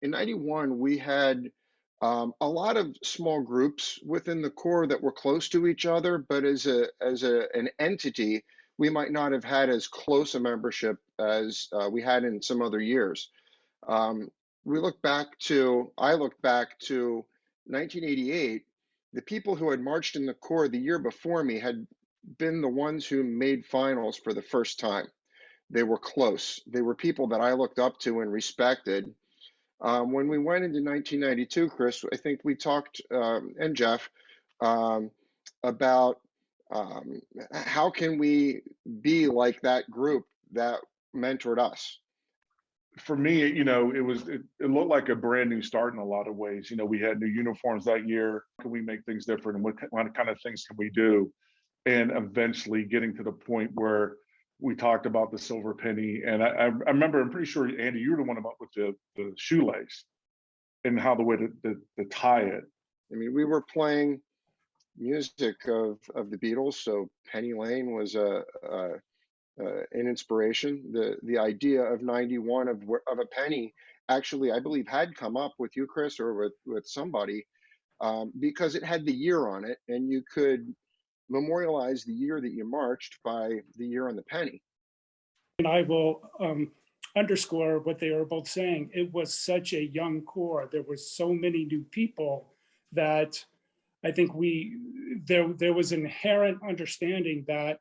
in 91, we had a lot of small groups within the core that were close to each other, but an entity, we might not have had as close a membership as we had in some other years. Um, I look back to 1988. The people who had marched in the core the year before me had been the ones who made finals for the first time. They were close. They were people that I looked up to and respected. When we went into 1992, Chris, I think we talked, and Jeff, um, about how can we be like that group that mentored us. For me, it looked like a brand new start in a lot of ways. We had new uniforms that year. Can we make things different, and what kind of things can we do? And eventually getting to the point where we talked about the silver penny. And I remember, I'm pretty sure, Andy, you were the one about with the shoelace and how the way to tie it. I mean, we were playing music of the Beatles, so Penny Lane was an inspiration. The idea of 91 of a penny actually, I believe, had come up with you, Chris, or with somebody, because it had the year on it, and you could memorialize the year that you marched by the year on the penny. And I will underscore what they were both saying. It was such a young core. There were so many new people that I think there was inherent understanding that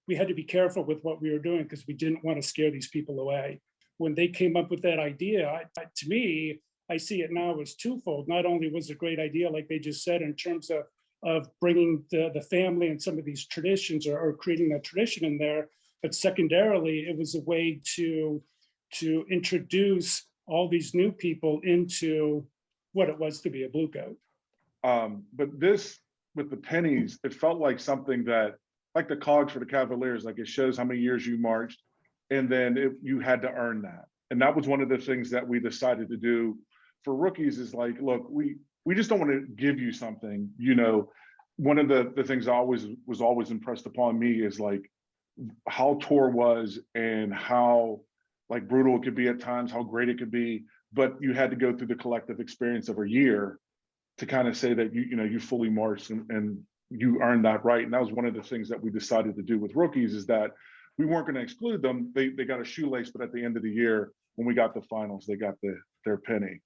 we had to be careful with what we were doing because we didn't want to scare these people away. When they came up with that idea, to me, I see it now as twofold. Not only was it a great idea, like they just said, in terms of bringing the family and some of these traditions or creating that tradition in there, but secondarily, it was a way to introduce all these new people into what it was to be a Bluecoat. But this, with the pennies, it felt like something that, like the cogs for the Cavaliers, like it shows how many years you marched, and then you had to earn that. And that was one of the things that we decided to do for rookies is like, look, we just don't want to give you something. One of the things was always impressed upon me is like how tour was and how like brutal it could be at times, how great it could be, but you had to go through the collective experience of a year to kind of say that you fully marched and you earned that right. And that was one of the things that we decided to do with rookies is that we weren't going to exclude them. They got a shoelace, but at the end of the year, when we got the finals, they got their penny.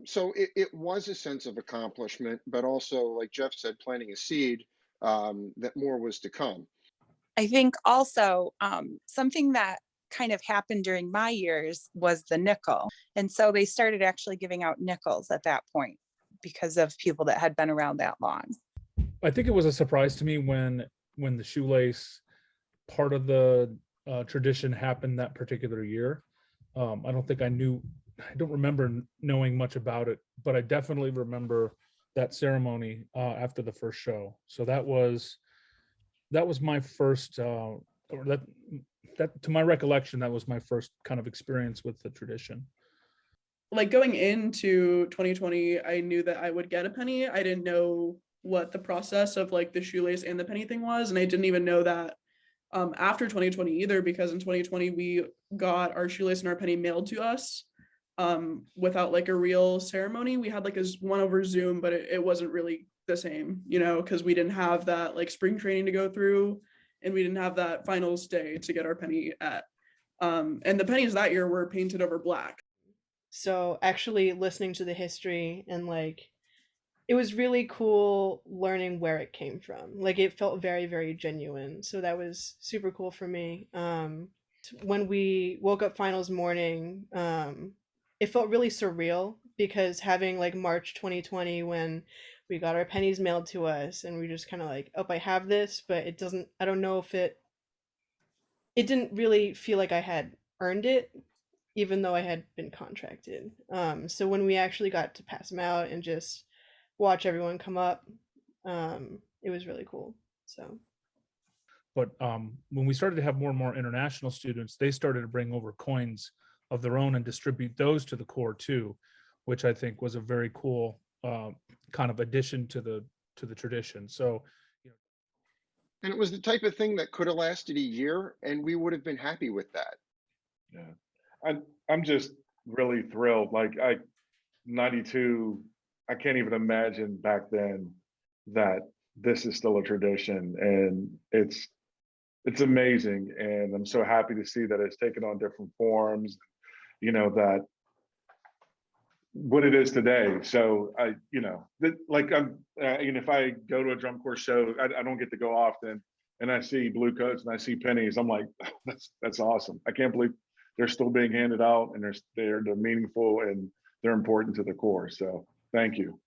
So it was a sense of accomplishment, but also, like Jeff said, planting a seed that more was to come. I think also something that kind of happened during my years was the nickel. And so they started actually giving out nickels at that point because of people that had been around that long. I think it was a surprise to me when the shoelace part of the tradition happened that particular year. I don't remember knowing much about it, but I definitely remember that ceremony after the first show. So that was my first, or that to my recollection, that was my first kind of experience with the tradition. Like going into 2020, I knew that I would get a penny. I didn't know what the process of like the shoelace and the penny thing was. And I didn't even know that after 2020 either, because in 2020, we got our shoelace and our penny mailed to us without like a real ceremony. We had like one over Zoom, but it wasn't really the same, because we didn't have that like spring training to go through and we didn't have that finals day to get our penny at. And the pennies that year were painted over black. So actually listening to the history and like, it was really cool learning where it came from. Like it felt very, very genuine. So that was super cool for me. When we woke up finals morning, it felt really surreal because having like March 2020 when we got our pennies mailed to us and we just kind of like, oh, I have this, but I don't know if it didn't really feel like I had earned it, even though I had been contracted. So when we actually got to pass them out and just watch everyone come up, it was really cool. So, but when we started to have more and more international students, they started to bring over coins of their own and distribute those to the core too, which I think was a very cool kind of addition to the tradition. So, and it was the type of thing that could have lasted a year, and we would have been happy with that. Yeah, I'm just really thrilled. Like 92, I can't even imagine back then that this is still a tradition, and it's amazing. And I'm so happy to see that it's taken on different forms, that what it is today. So like if I go to a drum corps show, I don't get to go often, and I see Bluecoats and I see pennies, I'm like, that's awesome. I can't believe they're still being handed out, and they're meaningful and they're important to the corps. So thank you.